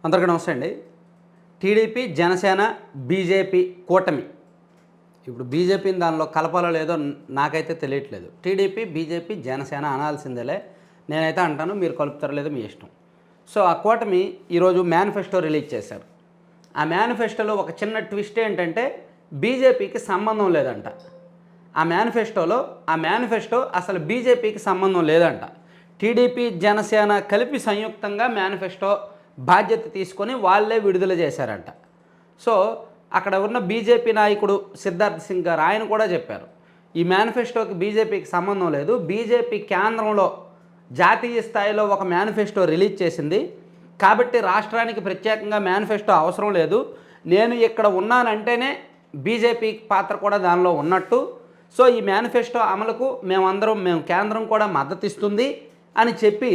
అందరికీ నమస్తే అండి. టీడీపీ, జనసేన, బీజేపీ కూటమి. ఇప్పుడు బీజేపీని దానిలో కలపాలో లేదో నాకైతే తెలియట్లేదు. టీడీపీ, బీజేపీ, జనసేన అనాల్సిందేలే. నేనైతే అంటాను, మీరు కలుపుతారో లేదో మీ ఇష్టం. సో ఆ కూటమి ఈరోజు మేనిఫెస్టో రిలీజ్ చేశారు. ఆ మేనిఫెస్టోలో ఒక చిన్న ట్విస్ట్ ఏంటంటే బీజేపీకి సంబంధం లేదంట. ఆ మేనిఫెస్టో అసలు బీజేపీకి సంబంధం లేదంట. టీడీపీ, జనసేన కలిపి సంయుక్తంగా మేనిఫెస్టో బాధ్యత తీసుకొని వాళ్ళే విడుదల చేశారంట. సో అక్కడ ఉన్న బీజేపీ నాయకుడు సిద్ధార్థ్ సింగ్ గారు ఆయన కూడా చెప్పారు, ఈ మేనిఫెస్టోకి బీజేపీకి సంబంధం లేదు. బీజేపీ కేంద్రంలో జాతీయ స్థాయిలో ఒక మేనిఫెస్టో రిలీజ్ చేసింది కాబట్టి రాష్ట్రానికి ప్రత్యేకంగా మేనిఫెస్టో అవసరం లేదు. నేను ఇక్కడ ఉన్నానంటేనే బీజేపీ పాత్ర కూడా దానిలో ఉన్నట్టు. సో ఈ మేనిఫెస్టో అమలుకు మేము కేంద్రం కూడా మద్దతు ఇస్తుంది అని చెప్పి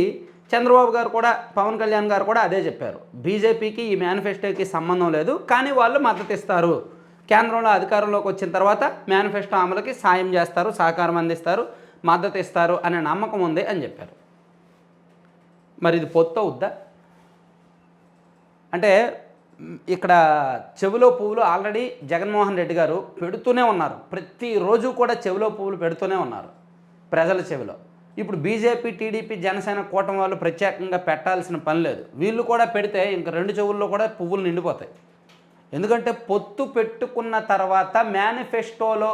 చంద్రబాబు గారు కూడా, పవన్ కళ్యాణ్ గారు కూడా అదే చెప్పారు. బీజేపీకి ఈ మేనిఫెస్టోకి సంబంధం లేదు, కానీ వాళ్ళు మద్దతు ఇస్తారు. కేంద్రంలో అధికారంలోకి వచ్చిన తర్వాత మేనిఫెస్టో అమలుకి సాయం చేస్తారు, సహకారం అందిస్తారు, మద్దతు ఇస్తారు అనే నమ్మకం ఉంది అని చెప్పారు. మరి ఇది పొత్తు అవుద్దా? అంటే ఇక్కడ చెవిలో పువ్వులు ఆల్రెడీ జగన్మోహన్ రెడ్డి గారు పెడుతూనే ఉన్నారు. ప్రతిరోజు కూడా చెవిలో పువ్వులు పెడుతూనే ఉన్నారు ప్రజల చెవిలో. ఇప్పుడు బీజేపీ, టీడీపీ, జనసేన కూటమి వాళ్ళు ప్రత్యేకంగా పెట్టాల్సిన పని లేదు. వీళ్ళు కూడా పెడితే ఇంక రెండు చెవుల్లో కూడా పువ్వులు నిండిపోతాయి. ఎందుకంటే పొత్తు పెట్టుకున్న తర్వాత మేనిఫెస్టోలో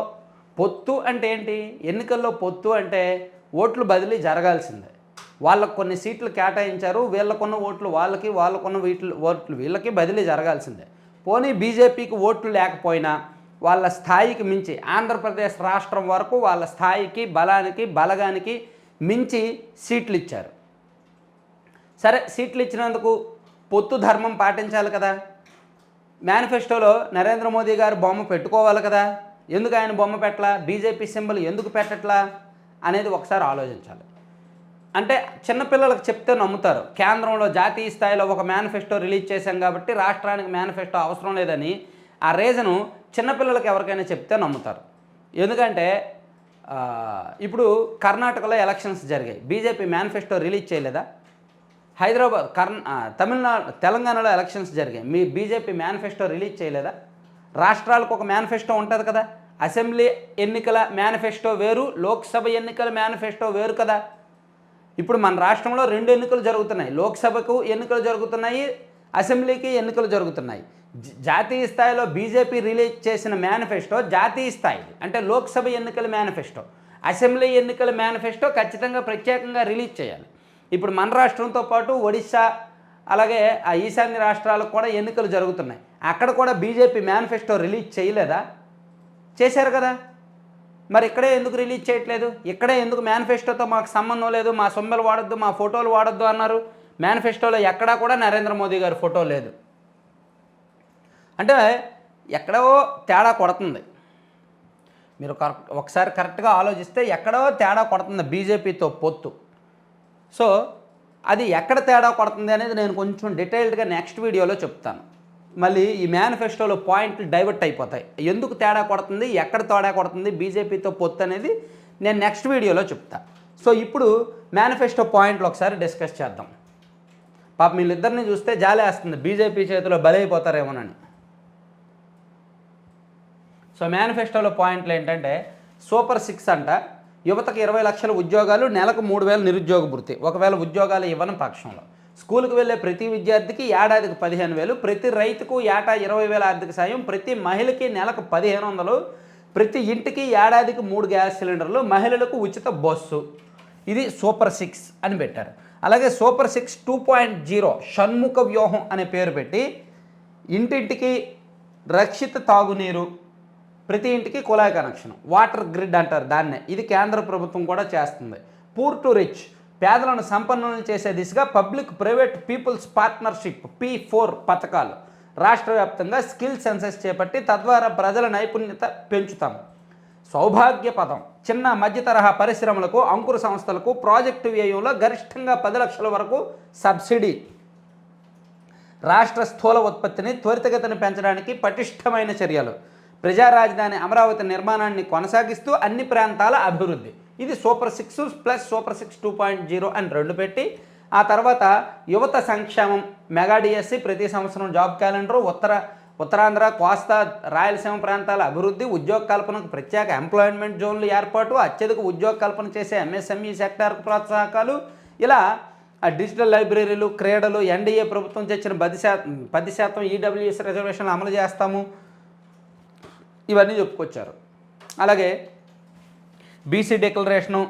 పొత్తు అంటే ఏంటి? ఎన్నికల్లో పొత్తు అంటే ఓట్లు బదిలీ జరగాల్సిందే. వాళ్ళకు కొన్ని సీట్లు కేటాయించారు, వీళ్ళకున్న ఓట్లు వాళ్ళకున్న ఓట్లు వీళ్ళకి బదిలీ జరగాల్సిందే. పోనీ బీజేపీకి ఓట్లు లేకపోయినా వాళ్ళ స్థాయికి మించి, ఆంధ్రప్రదేశ్ రాష్ట్రం వరకు వాళ్ళ స్థాయికి, బలగానికి మించి సీట్లు ఇచ్చారు. సరే, సీట్లు ఇచ్చినందుకు పొత్తు ధర్మం పాటించాలి కదా. మేనిఫెస్టోలో నరేంద్ర మోదీ గారు బొమ్మ పెట్టుకోవాలి కదా. ఎందుకు ఆయన బొమ్మ పెట్టలా, బీజేపీ సింబల్ ఎందుకు పెట్టట్లా అనేది ఒకసారి ఆలోచించాలి. అంటే చిన్నపిల్లలకు చెప్తే నమ్ముతారు. కేంద్రంలో జాతీయ స్థాయిలో ఒక మేనిఫెస్టో రిలీజ్ చేశాం కాబట్టి రాష్ట్రానికి మేనిఫెస్టో అవసరం లేదని ఆ రీజను చిన్నపిల్లలకు ఎవరికైనా చెప్తే నమ్ముతారు. ఎందుకంటే ఇప్పుడు కర్ణాటకలో ఎలక్షన్స్ జరిగాయి, బీజేపీ మేనిఫెస్టో రిలీజ్ చేయలేదా? హైదరాబాద్, తెలంగాణలో ఎలక్షన్స్ జరిగాయి, మీ బీజేపీ మేనిఫెస్టో రిలీజ్ చేయలేదా? రాష్ట్రాలకు ఒక మేనిఫెస్టో ఉంటుంది కదా. అసెంబ్లీ ఎన్నికల మేనిఫెస్టో వేరు, లోక్సభ ఎన్నికల మేనిఫెస్టో వేరు కదా. ఇప్పుడు మన రాష్ట్రంలో 2 ఎన్నికలు జరుగుతున్నాయి. లోక్సభకు ఎన్నికలు జరుగుతున్నాయి, అసెంబ్లీకి ఎన్నికలు జరుగుతున్నాయి. జాతీయ స్థాయిలో బీజేపీ రిలీజ్ చేసిన మేనిఫెస్టో జాతీయ స్థాయి, అంటే లోక్సభ ఎన్నికల మేనిఫెస్టో. అసెంబ్లీ ఎన్నికల మేనిఫెస్టో ఖచ్చితంగా ప్రత్యేకంగా రిలీజ్ చేయాలి. ఇప్పుడు మన రాష్ట్రంతో పాటు ఒడిశా, అలాగే ఆ ఈశాన్య రాష్ట్రాలకు కూడా ఎన్నికలు జరుగుతున్నాయి. అక్కడ కూడా బీజేపీ మేనిఫెస్టో రిలీజ్ చేయలేదా? చేశారు కదా. మరి ఇక్కడే ఎందుకు రిలీజ్ చేయట్లేదు? ఇక్కడే ఎందుకు మేనిఫెస్టోతో మాకు సంబంధం లేదు, మా సొమ్మెలు వాడొద్దు, మా ఫోటోలు వాడొద్దు అన్నారు? మేనిఫెస్టోలో ఎక్కడా కూడా నరేంద్ర మోదీ గారి ఫోటో లేదు. అంటే ఎక్కడో తేడా కొడుతుంది. మీరు ఒకసారి కరెక్ట్గా ఆలోచిస్తే ఎక్కడో తేడా కొడుతుంది బీజేపీతో పొత్తు. సో అది ఎక్కడ తేడా కొడుతుంది అనేది నేను కొంచెం డీటెయిల్డ్గా నెక్స్ట్ వీడియోలో చెప్తాను. మళ్ళీ ఈ మేనిఫెస్టోలో పాయింట్లు డైవర్ట్ అయిపోతాయి. ఎందుకు తేడా కొడుతుంది, ఎక్కడ తేడా కొడుతుంది బీజేపీతో పొత్తు అనేది నేను నెక్స్ట్ వీడియోలో చెప్తాను. సో ఇప్పుడు మేనిఫెస్టో పాయింట్లు ఒకసారి డిస్కస్ చేద్దాం. పాప వీళ్ళిద్దరిని చూస్తే జాలేస్తుంది, బీజేపీ చేతిలో బలైపోతారేమోనని. సో మేనిఫెస్టోలో పాయింట్లు ఏంటంటే సూపర్ 6 అంట. యువతకు 20 లక్షల ఉద్యోగాలు, నెలకు 3,000 నిరుద్యోగ భృతి. ఒకవేళ ఉద్యోగాలు ఇవ్వని పక్షంలో స్కూల్కి వెళ్ళే ప్రతి విద్యార్థికి ఏడాదికి 15,000, ప్రతి రైతుకు ఏటా 20,000 ఆర్థిక సాయం, ప్రతి మహిళకి నెలకు 1,500, ప్రతి ఇంటికి ఏడాదికి 3 గ్యాస్ సిలిండర్లు, మహిళలకు ఉచిత బస్సు. ఇది సూపర్ 6 అని పెట్టారు. అలాగే సూపర్ 6 2.0 షణ్ముఖ వ్యూహం అనే పేరు పెట్టి ఇంటింటికి రక్షిత తాగునీరు, ప్రతి ఇంటికి కుళాయి కనెక్షన్, వాటర్ గ్రిడ్ అంటారు దాన్నే. ఇది కేంద్ర ప్రభుత్వం కూడా చేస్తుంది. పూర్ టు రిచ్, పేదలను సంపన్నులను చేసే దిశగా public private peoples partnership P4 పథకాలు. రాష్ట్ర వ్యాప్తంగా స్కిల్ సెన్సెస్ చేపట్టి తద్వారా ప్రజల నైపుణ్యత పెంచుతాం. సౌభాగ్య పథం, చిన్న మధ్య తరహా పరిశ్రమలకు, అంకుర సంస్థలకు ప్రాజెక్టు వ్యయంలో గరిష్టంగా 10 లక్షల వరకు సబ్సిడీ. రాష్ట్ర స్థూల ఉత్పత్తిని త్వరితగతిన పెంచడానికి పటిష్టమైన చర్యలు. ప్రజా రాజధాని అమరావతి నిర్మాణాన్ని కొనసాగిస్తూ అన్ని ప్రాంతాల అభివృద్ధి. ఇది సూపర్ 6 ప్లస్ సూపర్ 6 2.0 అని 2 పెట్టి ఆ తర్వాత యువత సంక్షేమం మెగా డిఎస్సి, ప్రతి సంవత్సరం జాబ్ క్యాలెండరు, ఉత్తరాంధ్ర, కోస్తా, రాయలసీమ ప్రాంతాల అభివృద్ధి, ఉద్యోగ కల్పనకు ప్రత్యేక ఎంప్లాయ్మెంట్ జోన్లు ఏర్పాటు, అత్యధిక ఉద్యోగ కల్పన చేసే ఎంఎస్ఎంఈ సెక్టార్కు ప్రోత్సాహకాలు, ఇలా డిజిటల్ లైబ్రరీలు, క్రీడలు, ఎన్డీఏ ప్రభుత్వం తెచ్చిన 10% ఈడబ్ల్యూఎస్ రిజర్వేషన్లు అమలు చేస్తాము, ఇవన్నీ చెప్పుకొచ్చారు. అలాగే బీసీ డిక్లరేషను,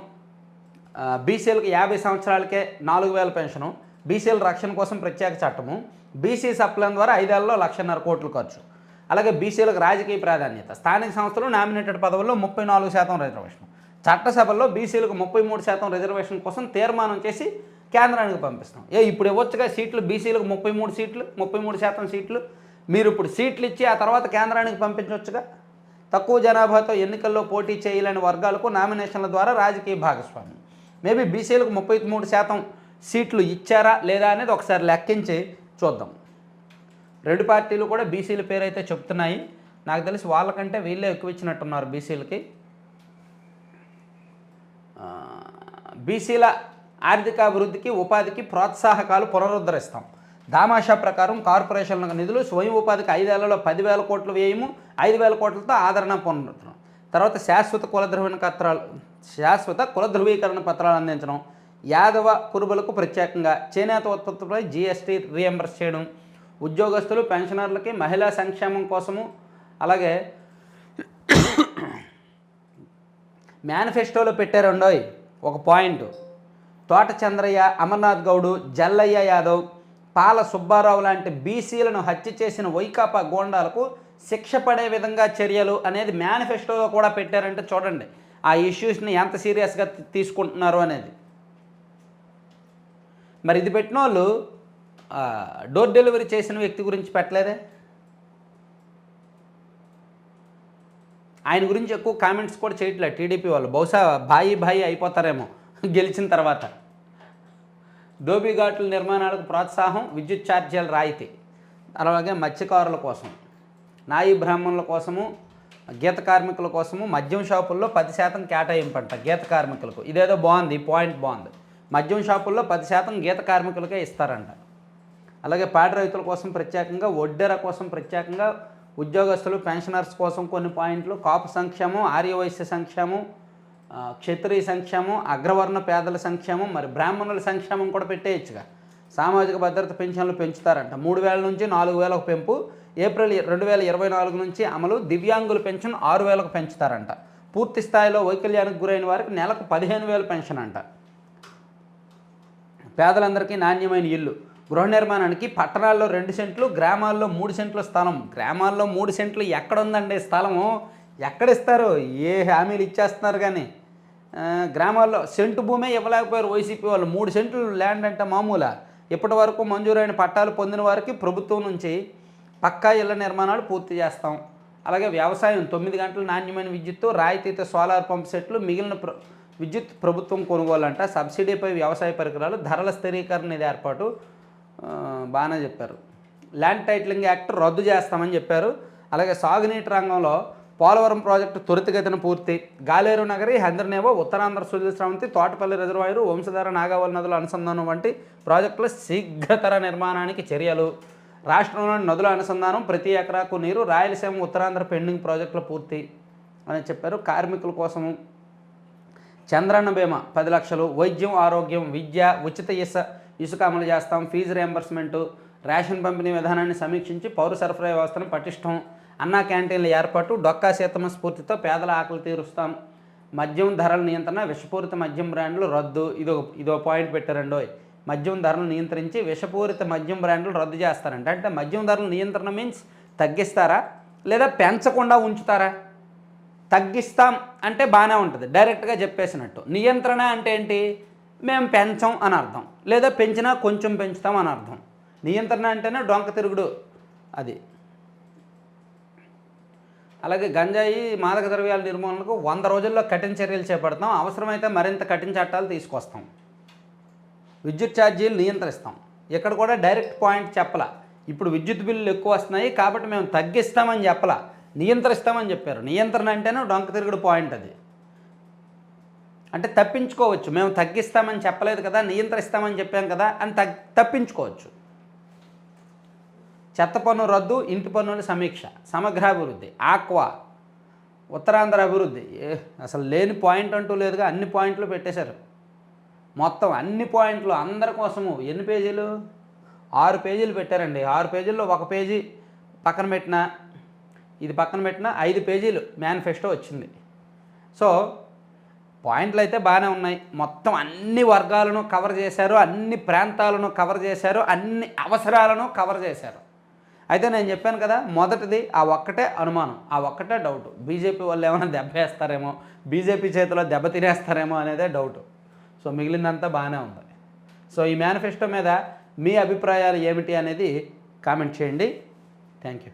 బీసీలకు 50 సంవత్సరాలకే 4000 పెన్షను, బీసీల రక్షణ కోసం ప్రత్యేక చట్టము, బీసీ సప్లాన్ ద్వారా 5 ఏళ్లలో 1,50,000 కోట్లు ఖర్చు. అలాగే బీసీలకు రాజకీయ ప్రాధాన్యత, స్థానిక సంస్థలు నామినేటెడ్ పదవుల్లో 34% రిజర్వేషన్, చట్టసభల్లో బీసీలకు 33% రిజర్వేషన్ కోసం తీర్మానం చేసి కేంద్రానికి పంపిస్తాం. ఇప్పుడు ఇవ్వచ్చుగా సీట్లు, బీసీలకు 33% సీట్లు, మీరు ఇప్పుడు సీట్లు ఇచ్చి ఆ తర్వాత కేంద్రానికి పంపించవచ్చుగా. తక్కువ జనాభాతో ఎన్నికల్లో పోటీ చేయలేని వర్గాలకు నామినేషన్ల ద్వారా రాజకీయ భాగస్వామ్యం. మేబీ బీసీలకు 33% సీట్లు ఇచ్చారా లేదా అనేది ఒకసారి లెక్కించి చూద్దాం. రెండు పార్టీలు కూడా బీసీల పేరు అయితే చెప్తున్నాయి. నాకు తెలిసి వాళ్ళకంటే వీళ్ళే ఎక్కువ ఇచ్చినట్టున్నారు బీసీలకి. బీసీల ఆర్థికాభివృద్ధికి, ఉపాధికి ప్రోత్సాహకాలు పునరుద్ధరిస్తాం. దామాషా ప్రకారం కార్పొరేషన్ల నిధులు, స్వయం ఉపాధికి 5 ఏళ్లలో 10,000 కోట్లు వ్యయము, 5,000 కోట్లతో ఆదరణ పునరుద్ధరణ. తర్వాత శాశ్వత కుల ధృవీకరణ పత్రాలు అందించడం, యాదవ కురుబలకు ప్రత్యేకంగా చేనేత ఉత్పత్తులపై జీఎస్టీ రీఎంబర్స్ చేయడం, ఉద్యోగస్తులు, పెన్షనర్లకి మహిళా సంక్షేమం కోసము. అలాగే మేనిఫెస్టోలో పెట్టారండోయ్ ఒక పాయింట్, తోట చంద్రయ్య, అమర్నాథ్ గౌడు, జల్లయ్య యాదవ్, పాల సుబ్బారావు లాంటి బీసీలను హత్య చేసిన వైకాపా గోండాలకు శిక్ష పడే విధంగా చర్యలు అనేది మేనిఫెస్టోలో కూడా పెట్టారంటే చూడండి ఆ ఇష్యూస్ని ఎంత సీరియస్గా తీసుకుంటున్నారు అనేది. మరి ఇది పెట్టిన వాళ్ళు డోర్ డెలివరీ చేసిన వ్యక్తి గురించి పెట్టలేదే. ఆయన గురించి ఎక్కువ కామెంట్స్ కూడా చేయట్లేదు టీడీపీ వాళ్ళు. బహుశా భాయి అయిపోతారేమో గెలిచిన తర్వాత. ధోబీ ఘాట్ల నిర్మాణాలకు ప్రోత్సాహం, విద్యుత్ ఛార్జీల రాయితీ. అలాగే మత్స్యకారుల కోసం, నాయి బ్రాహ్మణుల కోసము, గీత కార్మికుల కోసము మద్యం షాపుల్లో 10% కేటాయింపంట గీత కార్మికులకు. ఇదేదో బాగుంది, ఈ పాయింట్ బాగుంది. మద్యం షాపుల్లో 10% గీత కార్మికులకే ఇస్తారంట. అలాగే పాడి రైతుల కోసం ప్రత్యేకంగా, ఒడ్డెర కోసం ప్రత్యేకంగా, ఉద్యోగస్తులు, పెన్షనర్స్ కోసం కొన్ని పాయింట్లు, కాపు సంక్షేమం, ఆర్యవైశ్య సంక్షేమం, క్షత్రియ సంక్షేమం, అగ్రవర్ణ పేదల సంక్షేమం, మరి బ్రాహ్మణుల సంక్షేమం కూడా పెట్టేయచ్చుగా. సామాజిక భద్రత పెన్షన్లు పెంచుతారంట, 3,000 నుంచి 4,000కు పెంపు, ఏప్రిల్ 2024 నుంచి అమలు. దివ్యాంగుల పెన్షన్ 6,000కు పెంచుతారంట. పూర్తి స్థాయిలో వైకల్యానికి గురైన వారికి నెలకు 15,000 పెన్షన్ అంట. పేదలందరికీ నాణ్యమైన ఇల్లు, గృహ నిర్మాణానికి పట్టణాల్లో 2 సెంట్లు, గ్రామాల్లో 3 సెంట్ల స్థలం. గ్రామాల్లో 3 సెంట్లు ఎక్కడుందండి స్థలము? ఎక్కడిస్తారు? ఏ హామీలు ఇచ్చేస్తున్నారు కానీ గ్రామాల్లో సెంటు భూమే ఇవ్వలేకపోయారు వైసీపీ వాళ్ళు. 3 సెంట్లు ల్యాండ్ అంటే మామూలా? ఇప్పటి వరకు మంజూరైన పట్టాలు పొందిన వారికి ప్రభుత్వం నుంచి పక్కా ఇళ్ల నిర్మాణాలు పూర్తి చేస్తాం. అలాగే వ్యవసాయం 9 గంటల నాణ్యమైన విద్యుత్తు, రాయితీతో సోలార్ పంప్ సెట్లు, మిగిలిన విద్యుత్ ప్రభుత్వం కొనుగోలంట. సబ్సిడీపై వ్యవసాయ పరికరాలు, ధరల స్థిరీకరణ ఇది ఏర్పాటు. బాగానే చెప్పారు. ల్యాండ్ టైటిలింగ్ యాక్ట్ రద్దు చేస్తామని చెప్పారు. అలాగే సాగునీటి రంగంలో పోలవరం ప్రాజెక్టు త్వరితగతిన పూర్తి, గాలేరు నగరి, హంద్రనేవో, ఉత్తరాంధ్ర సుజల స్రవంతి, తోటపల్లి రిజర్వాయరు, వంశధార, నాగావళి నదుల అనుసంధానం వంటి ప్రాజెక్టుల శీఘ్రతర నిర్మాణానికి చర్యలు. రాష్ట్రంలోని నదుల అనుసంధానం, ప్రతి ఎకరాకు నీరు, రాయలసీమ, ఉత్తరాంధ్ర పెండింగ్ ప్రాజెక్టుల పూర్తి అని చెప్పారు. కార్మికుల కోసము చంద్రన్న బీమా 10 లక్షలు, వైద్యం, ఆరోగ్యం, విద్య, ఉచిత ఇసుక అమలు చేస్తాం. ఫీజు రియంబర్స్మెంటు, రేషన్ పంపిణీ విధానాన్ని సమీక్షించి పౌర సరఫరా వ్యవస్థను పటిష్టం. అన్నా క్యాంటీన్ల ఏర్పాటు, డొక్కా సీతమ్మ స్ఫూర్తితో పేదల ఆకలి తీరుస్తాం. మద్యం ధరల నియంత్రణ, విషపూరిత మద్యం బ్రాండ్లు రద్దు. ఇదో పాయింట్ పెట్టారండోయ్. మద్యం ధరలు నియంత్రించి విషపూరిత మద్యం బ్రాండ్లు రద్దు చేస్తారంట. అంటే మద్యం ధరల నియంత్రణ మీన్స్ తగ్గిస్తారా లేదా పెంచకుండా ఉంచుతారా? తగ్గిస్తాం అంటే బాగానే ఉంటుంది, డైరెక్ట్గా చెప్పేసినట్టు. నియంత్రణ అంటే ఏంటి? మేము పెంచాం అని అర్థం, లేదా పెంచినా కొంచెం పెంచుతాం అని అర్థం. నియంత్రణ అంటేనే డొంక తిరుగుడు అది. అలాగే గంజాయి, మాదక ద్రవ్యాల నిర్మూలనకు 100 రోజుల్లో కఠిన చర్యలు చేపడతాం. అవసరమైతే మరింత కఠిన చట్టాలు తీసుకొస్తాం. విద్యుత్ ఛార్జీలు నియంత్రిస్తాం. ఇక్కడ కూడా డైరెక్ట్ పాయింట్ చెప్పలా. ఇప్పుడు విద్యుత్ బిల్లులు ఎక్కువ వస్తున్నాయి కాబట్టి మేము తగ్గిస్తామని చెప్పలా, నియంత్రిస్తామని చెప్పారు. నియంత్రణ అంటేనే డొంక తిరుగుడు పాయింట్ అది. అంటే తప్పించుకోవచ్చు. మేము తగ్గిస్తామని చెప్పలేదు కదా, నియంత్రిస్తామని చెప్పాం కదా అని తప్పించుకోవచ్చు. చెత్త పన్ను రద్దు, ఇంటి పన్నుల సమీక్ష, సమగ్రాభివృద్ధి, ఆక్వా, ఉత్తరాంధ్ర అభివృద్ధి, అసలు లేని పాయింట్ అంటూ లేదుగా, అన్ని పాయింట్లు పెట్టేశారు. మొత్తం అన్ని పాయింట్లు అందరి కోసము. ఎన్ని పేజీలు? 6 పేజీలు పెట్టారండి. 6 పేజీల్లో 1 పేజీ పక్కన పెట్టిన, ఇది పక్కన పెట్టిన 5 పేజీలు మేనిఫెస్టో వచ్చింది. సో పాయింట్లు అయితే బాగానే ఉన్నాయి. మొత్తం అన్ని వర్గాలను కవర్ చేశారు, అన్ని ప్రాంతాలను కవర్ చేశారు, అన్ని అవసరాలను కవర్ చేశారు. అయితే నేను చెప్పాను కదా, మొదటిది ఆ ఒక్కటే అనుమానం, ఆ ఒక్కటే డౌట్. బీజేపీ వాళ్ళు ఏమైనా దెబ్బేస్తారేమో, బీజేపీ చేతిలో దెబ్బ తినేస్తారేమో అనేదే డౌట్. సో మిగిలిందంతా బాగానే ఉంది. సో ఈ మేనిఫెస్టో మీద మీ అభిప్రాయాలు ఏమిటి అనేది కామెంట్ చేయండి. Thank you.